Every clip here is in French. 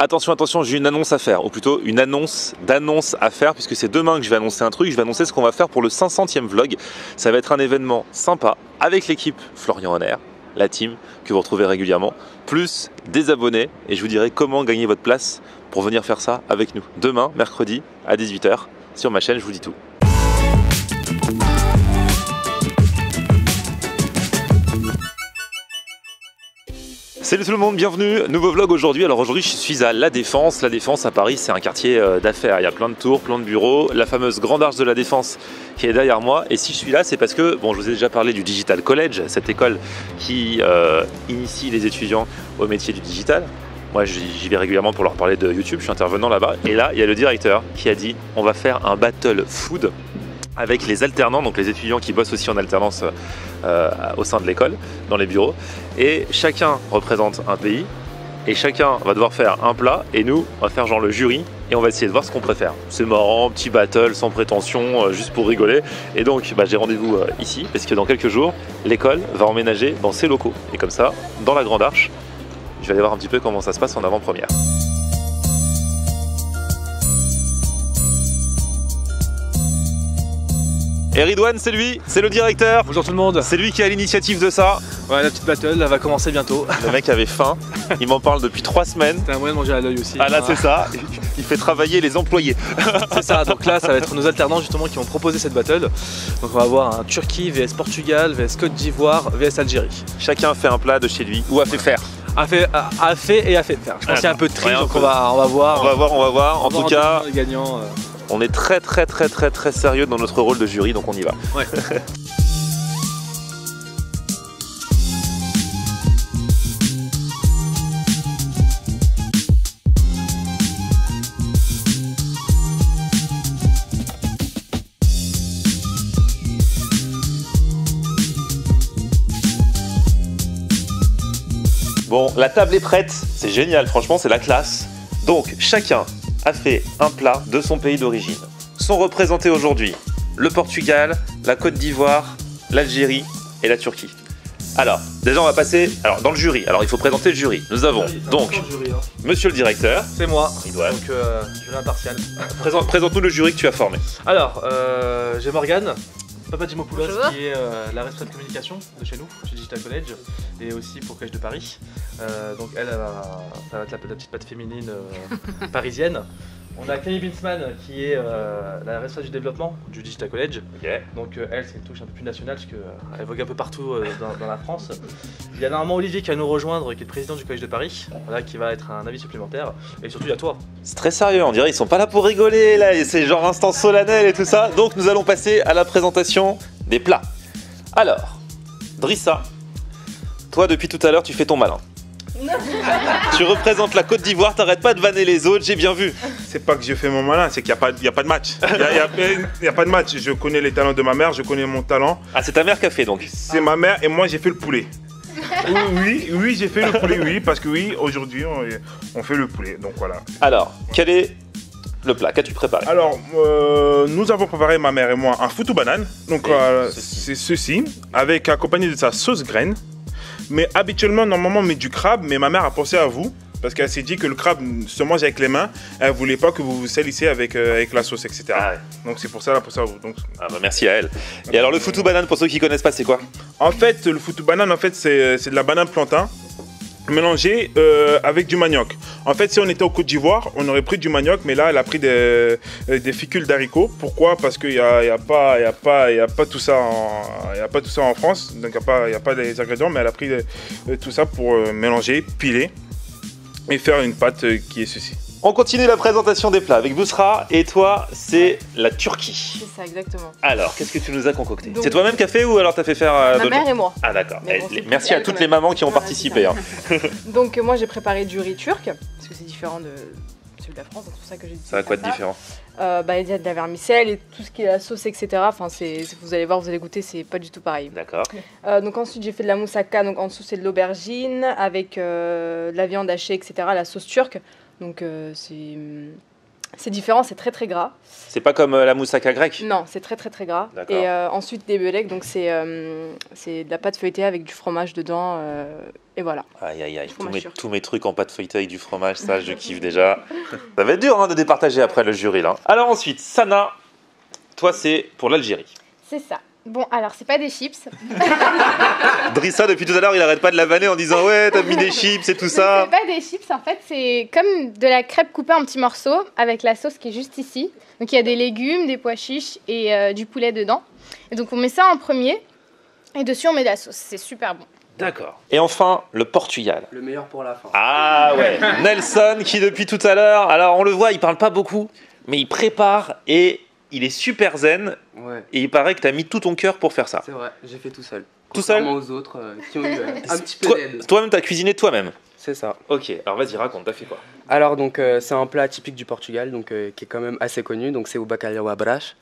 Attention, attention, j'ai une annonce à faire, ou plutôt une annonce d'annonce à faire, puisque c'est demain que je vais annoncer un truc, je vais annoncer ce qu'on va faire pour le 500e vlog. Ça va être un événement sympa, avec l'équipe Florian Honner, la team que vous retrouvez régulièrement, plus des abonnés, et je vous dirai comment gagner votre place pour venir faire ça avec nous. Demain, mercredi, à 18 h, sur ma chaîne, je vous dis tout. Salut tout le monde, bienvenue, nouveau vlog aujourd'hui. Alors aujourd'hui je suis à La Défense. La Défense à Paris, c'est un quartier d'affaires. Il y a plein de tours, plein de bureaux. La fameuse Grande Arche de la Défense qui est derrière moi. Et si je suis là, c'est parce que, bon, je vous ai déjà parlé du Digital College, cette école qui initie les étudiants au métier du digital. Moi j'y vais régulièrement pour leur parler de YouTube, je suis intervenant là-bas. Et là, il y a le directeur qui a dit on va faire un battle food avec les alternants, donc les étudiants qui bossent aussi en alternance au sein de l'école, dans les bureaux. Et chacun représente un pays et chacun va devoir faire un plat et nous, on va faire genre le jury et on va essayer de voir ce qu'on préfère. C'est marrant, petit battle sans prétention, juste pour rigoler. Et donc j'ai rendez-vous ici parce que dans quelques jours, l'école va emménager dans ses locaux. Et comme ça, dans la Grande Arche, je vais aller voir un petit peu comment ça se passe en avant-première. Et Ridwan, c'est lui, c'est le directeur. Bonjour tout le monde. C'est lui qui a l'initiative de ça. Ouais, la petite battle, elle va commencer bientôt. Le mec avait faim, il m'en parle depuis 3 semaines. T'as un moyen de manger à l'œil aussi. Ah là c'est ça, il fait travailler les employés. C'est ça, donc là ça va être nos alternants justement qui vont proposer cette battle. Donc on va avoir un Turquie vs Portugal, vs Côte d'Ivoire, vs Algérie. Chacun fait un plat de chez lui ou a fait faire. A fait et a fait faire. Je pense qu'il y a un peu de tri, donc on va voir. On va voir. En tout cas, gagnant. On est très sérieux dans notre rôle de jury, donc on y va. Ouais. Bon, la table est prête, c'est génial, franchement c'est la classe. Donc chacun a fait un plat de son pays d'origine. Sont représentés aujourd'hui le Portugal, la Côte d'Ivoire, l'Algérie et la Turquie. Alors, déjà on va passer dans le jury. Alors il faut présenter le jury. Nous avons donc monsieur le directeur. C'est moi, Ridwan. donc jury impartial. Présente-nous le jury que tu as formé. Alors, j'ai Morgane Papadimopoulos qui est la responsable de communication de chez nous, chez Digital College, et aussi pour Collège de Paris. Donc elle, ça va être la petite patte féminine parisienne. On a Camille Binsman qui est la responsable du développement du Digital College. Okay. Donc elle, c'est une touche un peu plus nationale parce qu'elle vogue un peu partout dans la France. Il y a normalement Olivier qui va nous rejoindre, qui est le président du Collège de Paris, voilà, qui va être un avis supplémentaire. Et surtout il y a toi. C'est très sérieux, on dirait ils sont pas là pour rigoler là, c'est genre instant solennel et tout ça. Donc nous allons passer à la présentation des plats. Alors, Drissa, toi depuis tout à l'heure tu fais ton malin. Tu représentes la Côte d'Ivoire, t'arrêtes pas de vanner les autres, j'ai bien vu. C'est pas que je fais mon malin, c'est qu'il n'y a pas de match. Il n'y a pas de match. Je connais les talents de ma mère, je connais mon talent. Ah, c'est ta mère qui a fait donc. C'est ma mère et moi j'ai fait le poulet. Oui, j'ai fait le poulet, oui, parce que oui, aujourd'hui on fait le poulet, donc voilà. Alors, quel est le plat? Qu'as-tu préparé? Alors, nous avons préparé, ma mère et moi, un foutou banane. Donc c'est ceci, avec accompagné de sa sauce graine. Mais habituellement, normalement, on met du crabe, mais ma mère a pensé à vous, parce qu'elle s'est dit que le crabe se mange avec les mains, elle voulait pas que vous vous salissiez avec la sauce, etc. Ah ouais. Donc c'est pour ça, elle a pensé à vous. Donc... Ah bah merci à elle. Et alors le foutou banane, pour ceux qui connaissent pas, c'est quoi? En fait, le foutou banane, en fait, c'est de la banane plantain mélangée avec du manioc. En fait, si on était au Côte d'Ivoire, on aurait pris du manioc, mais là, elle a pris des fécules d'haricots. Pourquoi? Parce qu'il y a pas tout ça en France, donc il n'y a pas les ingrédients, mais elle a pris tout ça pour mélanger, piler et faire une pâte qui est ceci. On continue la présentation des plats avec Bousra, et toi, c'est la Turquie. C'est ça, exactement. Alors, qu'est-ce que tu nous as concocté? C'est toi-même qui as fait ou alors t'as fait faire ma mère et moi. Ah d'accord. Bon, merci à toutes les mamans qui ont participé. Hein. Donc moi j'ai préparé du riz turc, parce que c'est différent de celui de la France, donc c'est pour ça que j'ai dit ça. Ça a quoi de différent? Il y a de la vermicelle et tout ce qui est la sauce, etc. Enfin, vous allez voir, vous allez goûter, c'est pas du tout pareil. D'accord. Donc ensuite j'ai fait de la moussaka, donc en dessous c'est de l'aubergine avec de la viande hachée, etc. La sauce turque. Donc c'est C'est différent, c'est très très gras. C'est pas comme la moussaka grecque? Non, c'est très très très gras. D'accord. Et ensuite des belek, donc c'est de la pâte feuilletée avec du fromage dedans. Et voilà. Aïe aïe aïe, Fromage sûr. tous mes trucs en pâte feuilletée avec du fromage, ça je kiffe déjà. Ça va être dur hein, de départager après le jury là. Alors ensuite, Sana, toi c'est pour l'Algérie. C'est ça. Bon, alors, c'est pas des chips. Drissa, depuis tout à l'heure, il arrête pas de la vanner en disant ouais, t'as mis des chips et tout ça. C'est pas des chips, en fait, c'est comme de la crêpe coupée en petits morceaux avec la sauce qui est juste ici. Donc, il y a des légumes, des pois chiches et du poulet dedans. Et donc, on met ça en premier et dessus, on met de la sauce. C'est super bon. D'accord. Et enfin, le Portugal. Le meilleur pour la fin. Ah ouais, Nelson qui depuis tout à l'heure, alors on le voit, il parle pas beaucoup, mais il prépare et il est super zen. Ouais, Et il paraît que t'as mis tout ton cœur pour faire ça. c'est vrai, j'ai fait tout seul. Tout seul? Contrairement aux autres qui ont eu un petit peu d'aide. Toi-même, t'as cuisiné toi-même. C'est ça. Ok, alors vas-y, raconte, t'as fait quoi? Alors donc c'est un plat typique du Portugal, donc qui est quand même assez connu. Donc c'est au bacalhau à brás.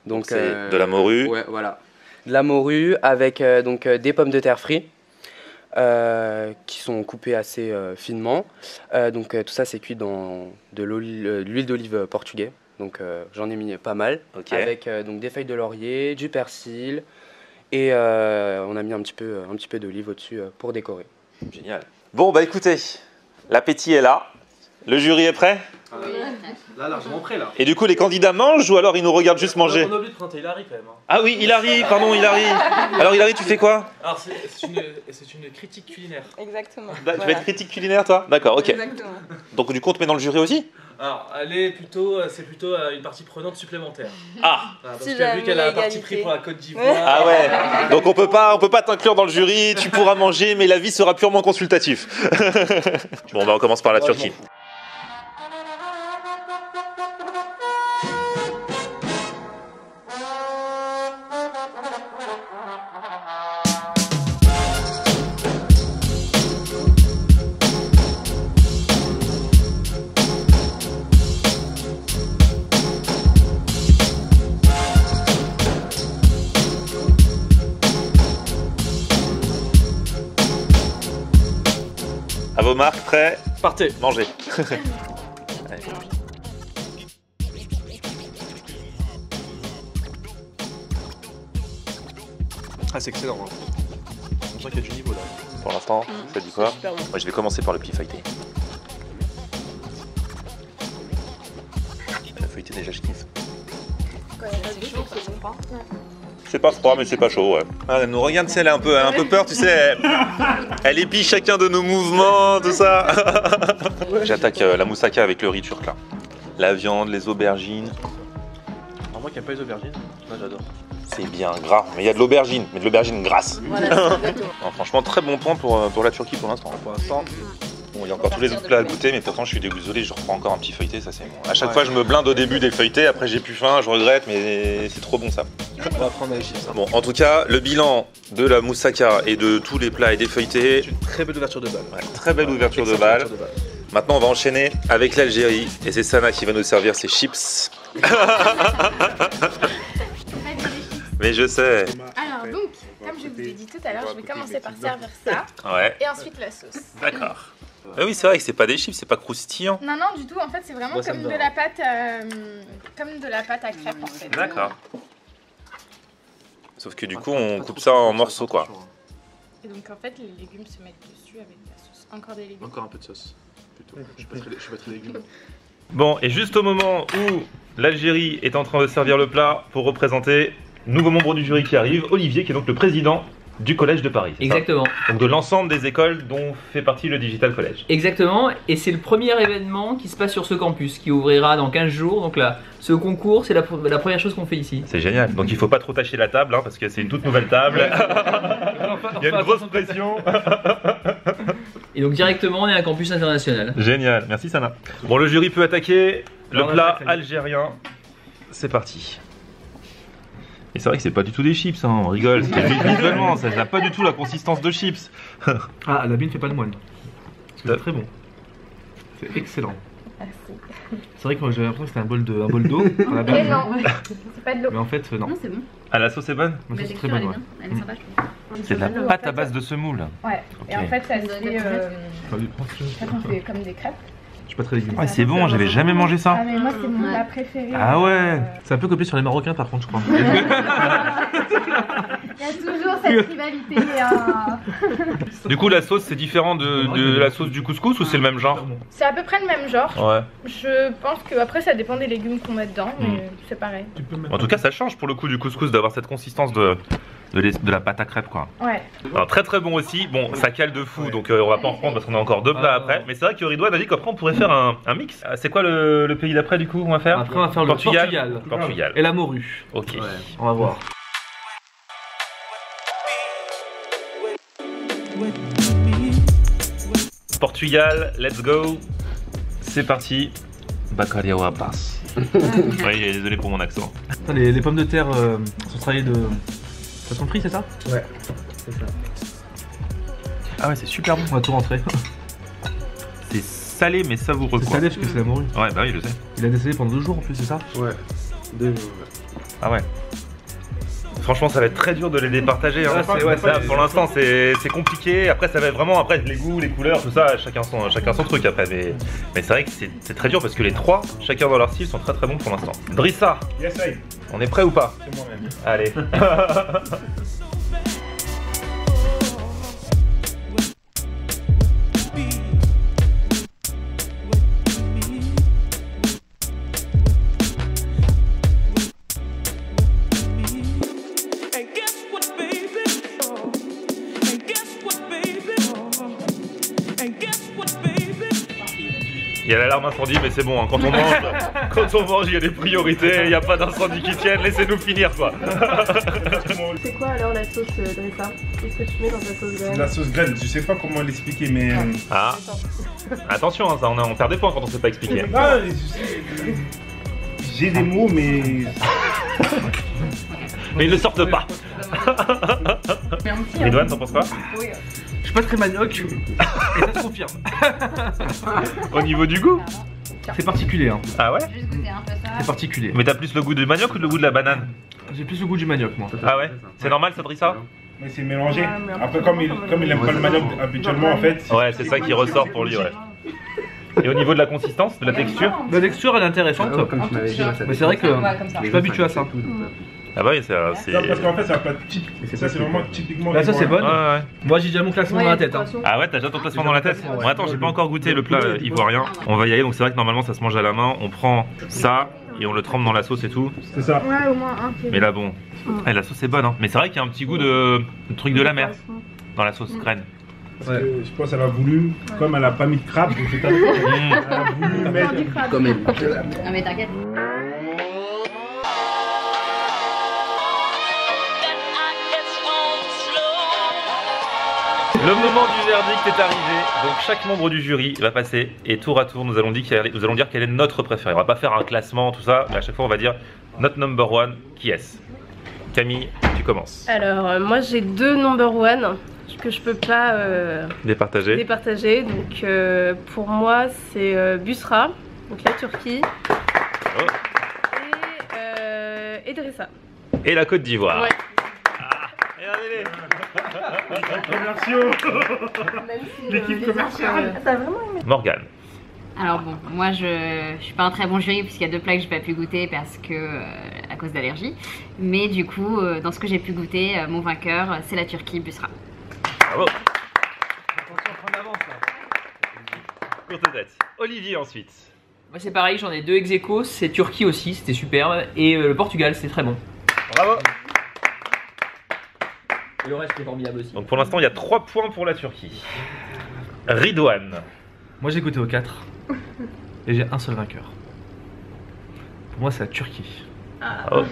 Donc C'est de la morue. Ouais, voilà. De la morue avec donc des pommes de terre frites qui sont coupées assez finement. Donc tout ça c'est cuit dans de l'huile d'olive portugais. Donc j'en ai mis pas mal. Ok. Avec donc des feuilles de laurier, du persil et on a mis un petit peu d'olive au-dessus pour décorer. Génial. Bon, bah écoutez, l'appétit est là. Le jury est prêt? Là, largement prêt là. Et du coup, les candidats mangent ou alors ils nous regardent juste manger? On a oublié de présenter Hilary quand même. Hein. Ah oui, Hilary, pardon, Hilary. Alors Hilary, tu fais quoi? Alors, c'est une critique culinaire. Exactement. Tu vas être critique culinaire, toi? D'accord, ok. Exactement. Donc du coup, on te met dans le jury aussi? Alors, c'est plutôt une partie prenante supplémentaire. Ah. Voilà, parce Si que jamais vu qu'elle a un égalité. parti pris pour la Côte d'Ivoire. Ah ouais. Donc on peut pas t'inclure dans le jury. Tu pourras manger, mais l'avis sera purement consultatif. Bon, bah on commence par la Turquie. À vos marques, prêts? Partez. Mangez. Ah, c'est excellent. Hein. On sent qu'il y a du niveau là. Pour l'instant, ça dit quoi? Super bon. Moi, je vais commencer par le pli feuilleté. La feuilleté, déjà, je kiffe. C'est pas froid, mais c'est pas chaud, ouais. Ah, elle nous regarde, tu sais, elle a un peu peur, tu sais. Elle épie chacun de nos mouvements, tout ça. J'attaque la moussaka avec le riz turc, là. La viande, les aubergines. Alors, moi qui n'aime pas les aubergines, moi j'adore. C'est bien gras, mais il y a de l'aubergine, mais de l'aubergine grasse. Voilà, c'est exactement. Non, franchement, très bon point pour la Turquie pour l'instant. Pour l'instant, Bon, il y a encore tous les autres plats à goûter, mais pourtant je suis désolé, je reprends encore un petit feuilleté, ça c'est bon. À chaque fois je me blinde au début des feuilletés, après j'ai plus faim, je regrette, mais c'est trop bon ça. on va prendre les chips. Hein. Bon, en tout cas, le bilan de la moussaka et de tous les plats et des feuilletés, C'est une très belle ouverture de balle. ouais, très belle ouverture de Excellente balle. ouverture de balle. Maintenant on va enchaîner avec l'Algérie, et c'est Sana qui va nous servir ses chips. Mais je sais. Alors, donc, comme je vous ai dit tout à l'heure, je vais commencer par servir ça Ouais, et ensuite la sauce. d'accord. Ah oui, c'est vrai que c'est pas des chips, c'est pas croustillant. Non, non, du tout, en fait, c'est vraiment Moi, ça comme me de va. la pâte, comme de la pâte à crêpes, en fait. D'accord. Sauf que du coup on coupe ça en morceaux quoi. Et donc, en fait, les légumes se mettent dessus avec la sauce. Encore des légumes. Encore un peu de sauce. Plutôt. Je suis pas très légumes. Bon, et juste au moment où l'Algérie est en train de servir le plat pour représenter nouveau membre du jury qui arrive, Olivier, qui est donc le président du Collège de Paris. c'est ça? Exactement, Donc de l'ensemble des écoles dont fait partie le Digital College. exactement. Et c'est le premier événement qui se passe sur ce campus, qui ouvrira dans 15 jours. Donc là, ce concours, c'est la première chose qu'on fait ici. C'est génial. Donc il faut pas trop tâcher la table, hein, parce que c'est une toute nouvelle table. Il y a une grosse pression. Et donc directement, on est à un campus international. Génial, merci Sana. Bon, le jury peut attaquer le On plat attaque, algérien. C'est parti. Et c'est vrai que c'est pas du tout des chips, hein, on rigole, c'est visuellement, ça n'a pas du tout la consistance de chips. Ah, la bine fait pas le moine. C'est très bon. C'est excellent. C'est vrai que moi j'avais l'impression que c'était un bol d'eau. à la Mais base. non, c'est pas de l'eau. Mais en fait, non. Non, c'est bon. Ah, la sauce est bonne? Moi, La c'est très texture, elle bon. est bien. Elle est sympa, je trouve. C'est de la pâte à base de semoule. Ouais. Et en Ok. fait, ça se Vous avez fait, pas de en fait, on fait comme des crêpes. pas très légumes. Ouais, c'est bon, j'avais jamais mangé ça. Ah, mais moi, c'est mon plat préféré. Ah ouais. C'est un peu copié sur les Marocains par contre, je crois. Il y a toujours cette rivalité. Hein. Du coup, la sauce, c'est différent de la sauce du couscous ou c'est le même genre? C'est à peu près le même genre. Ouais. Je pense que après ça dépend des légumes qu'on met dedans, mais c'est pareil. En tout cas, ça change pour le coup du couscous d'avoir cette consistance de la pâte à crêpes, quoi. Ouais. Alors, très très bon aussi. Bon, ça cale de fou, donc on va pas en reprendre parce qu'on a encore 2 plats après. Mais c'est vrai que Ridouane a dit qu'après on pourrait faire un mix. C'est quoi le pays d'après du coup on va faire? Après, on va faire le Portugal. Et la morue. Ok. Ouais, on va voir. Portugal, let's go. C'est parti. Bacalhau à passe. Oui, désolé pour mon accent. Les pommes de terre sont travaillées de poisson frit, c'est ça? Ouais, c'est ça. Ah ouais, c'est super bon. On va tout rentrer. C'est salé mais savoureux. C'est quoi. salé parce que c'est la morue. Ouais, bah oui, je sais. Il a dessalé pendant 2 jours en plus, c'est ça? Ouais. 2 jours. Ah ouais. Franchement, ça va être très dur de les départager. Hein. Ça, pour l'instant, c'est compliqué. Après, ça va être vraiment les goûts, les couleurs, tout ça. Chacun son truc après. Mais c'est vrai que c'est très dur parce que les 3, chacun dans leur style, sont très très bons pour l'instant. Drissa, Yes, I. on est prêt ou pas? C'est moi-même. Allez. Il y a l'alarme incendie, mais c'est bon, hein. Quand on mange, il y a des priorités, il n'y a pas d'incendie qui tienne, laissez-nous finir quoi. C'est quoi alors la sauce Dressa? Qu'est-ce que tu mets dans ta sauce graine? La sauce graine, je sais pas comment l'expliquer, mais. Ah, attention, hein, ça, on perd des points quand on sait pas expliquer. Ah, j'ai des mots, mais. Mais ils ne sortent pas. Ridouane, t'en penses quoi? Je suis pas très manioc et ça se confirme. Au niveau du goût? C'est particulier, hein. Ah ouais? Juste goûter un peu ça. C'est particulier. Mais t'as plus le goût du manioc ou le goût de la banane? J'ai plus le goût du manioc, moi. Ah ouais? C'est normal ça, Drissa? Mais c'est mélangé. Après, comme il aime pas le manioc habituellement, en fait. Ouais, c'est ça qui ressort pour lui, ouais. Et au niveau de la consistance, de la texture? La texture, elle est intéressante. Comme tu m'avais dit, Mais c'est vrai que je suis pas habitué à ça. Ah bah oui, c'est... Non, parce qu'en fait, c'est un plat typique. Ça, c'est vraiment typiquement. Là, ça c'est bonne. Ouais, ouais. Moi, j'ai déjà mon classement dans la tête. Hein. Ah ouais, t'as déjà ton classement dans la tête? Bon, attends, j'ai pas encore goûté le plat ivoirien. On va y aller, donc c'est vrai que normalement ça se mange à la main. On prend ça et on le trempe dans la sauce et tout. C'est ça. Ouais, au moins un. Mais là, bon, la sauce est bonne, hein. Mais c'est vrai qu'il y a un petit goût de truc de la mer dans la sauce graine. Parce que je pense qu'elle a voulu, comme elle a pas mis de crabe, donc c'est elle a voulu mettre. Comme elle. Non mais t'inquiète. Le moment du verdict est arrivé, donc chaque membre du jury va passer et tour à tour nous allons dire quel est notre préféré. On va pas faire un classement, tout ça, mais à chaque fois on va dire notre number one, qui est-ce? Camille, tu commences. Alors, moi j'ai 2 number one que je peux pas Départager. départager. Donc, pour moi, c'est Busra, donc la Turquie, Oh. et Dressa. Et la Côte d'Ivoire. Ouais. Regardez-les. Commerciaux. Même si, L'équipe les commerciale. autres, t'as vraiment aimé? Morgane. Alors bon, moi je suis pas un très bon jury puisqu'il y a 2 plats que j'ai pas pu goûter parce que à cause d'allergie. Mais du coup, dans ce que j'ai pu goûter, mon vainqueur c'est la Turquie, Busra. Bravo. Courte tête. Olivier ensuite. Moi c'est pareil, j'en ai 2 ex aequo, c'est Turquie aussi, c'était superbe, et le Portugal, c'était très bon. Bravo. Et le reste est formidable aussi. Donc pour l'instant il y a 3 points pour la Turquie. Ridouane. moi j'ai goûté aux 4 et j'ai un seul vainqueur. Pour moi, c'est la Turquie. Oh.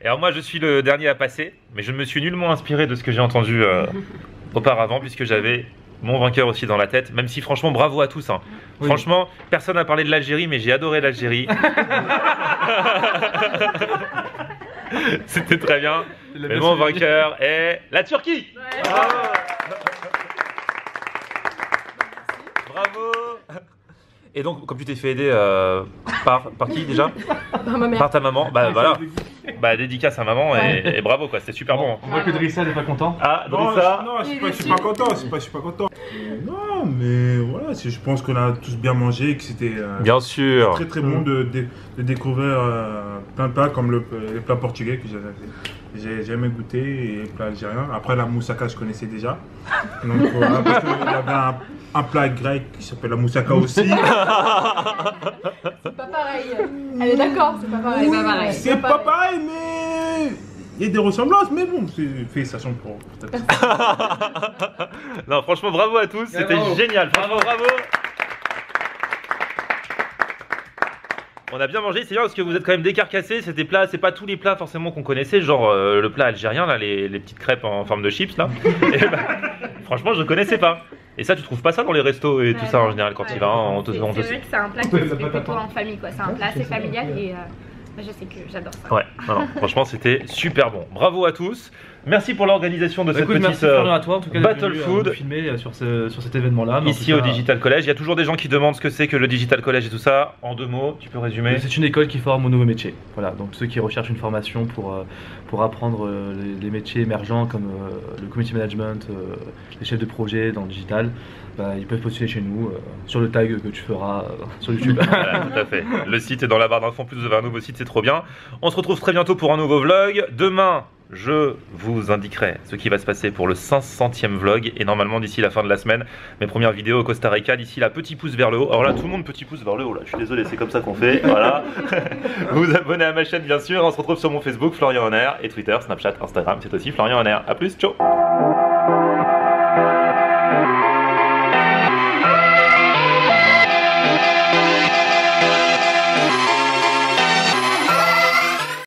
Et alors moi je suis le dernier à passer, mais je me suis nullement inspiré de ce que j'ai entendu auparavant puisque j'avais mon vainqueur aussi dans la tête, même si franchement bravo à tous. Hein. Oui. Franchement, personne n'a parlé de l'Algérie, mais j'ai adoré l'Algérie. C'était très bien. Mais mon vainqueur est la Turquie. Ouais. Bravo. Bravo. Et donc, comme tu t'es fait aider par qui déjà? Par ma mère. Par ta maman, bah voilà. Bah dédicace à maman et bravo quoi, c'était super bon. On voit que Drissa n'est pas content. Ah, Non, Drissa. je suis pas content, je suis pas content. Non, mais voilà, je pense qu'on a tous bien mangé et que c'était Bien sûr. très très bon de découvrir plein de plats comme les plats portugais que j'ai jamais goûté et les plats algériens. Après la moussaka, je connaissais déjà. Donc voilà, parce qu'il y avait un plat grec qui s'appelle la moussaka aussi. C'est pas pareil. Elle est d'accord, c'est pas pareil. C'est pas pareil. C'est pas pareil, mais il y a des ressemblances, mais bon, c'est félicitations pour Non, franchement, bravo à tous, c'était génial. Franchement, bravo. On a bien mangé, c'est bien parce que vous êtes quand même décarcassés. C'était plats, c'est pas tous les plats forcément qu'on connaissait, genre le plat algérien, là, les petites crêpes en forme de chips, là. Et bah, franchement, je connaissais pas. Et ça, tu trouves pas ça dans les restos et tout ça en général quand tu vas, on te C'est vrai que c'est un plat qui se fait plutôt en famille, quoi. C'est un plat assez familial et je sais que j'adore ça. Ouais, non, franchement, c'était super bon. Bravo à tous. Merci pour l'organisation de cette petite merci Florian à toi, en tout cas, Battle Food filmer sur cet événement-là. ici au Digital College. Il y a toujours des gens qui demandent ce que c'est que le Digital College et tout ça. En 2 mots, tu peux résumer? C'est une école qui forme aux nouveaux métiers. Voilà, donc ceux qui recherchent une formation pour apprendre les métiers émergents comme le community management, les chefs de projet dans le digital, bah, ils peuvent postuler chez nous sur le tag que tu feras sur YouTube. Voilà, tout à fait. Le site est dans la barre d'infos. En plus, vous avez un nouveau site, c'est trop bien. On se retrouve très bientôt pour un nouveau vlog. Demain, je vous indiquerai ce qui va se passer pour le 500e vlog. Et normalement, d'ici la fin de la semaine, mes premières vidéos au Costa Rica. D'ici là, petit pouce vers le haut. Alors là, tout le monde petit pouce vers le haut. Là, je suis désolé, c'est comme ça qu'on fait. Voilà. Vous vous abonnez à ma chaîne, bien sûr. On se retrouve sur mon Facebook, Florian Honner, et Twitter, Snapchat, Instagram. C'est aussi Florian Honner. A plus, ciao.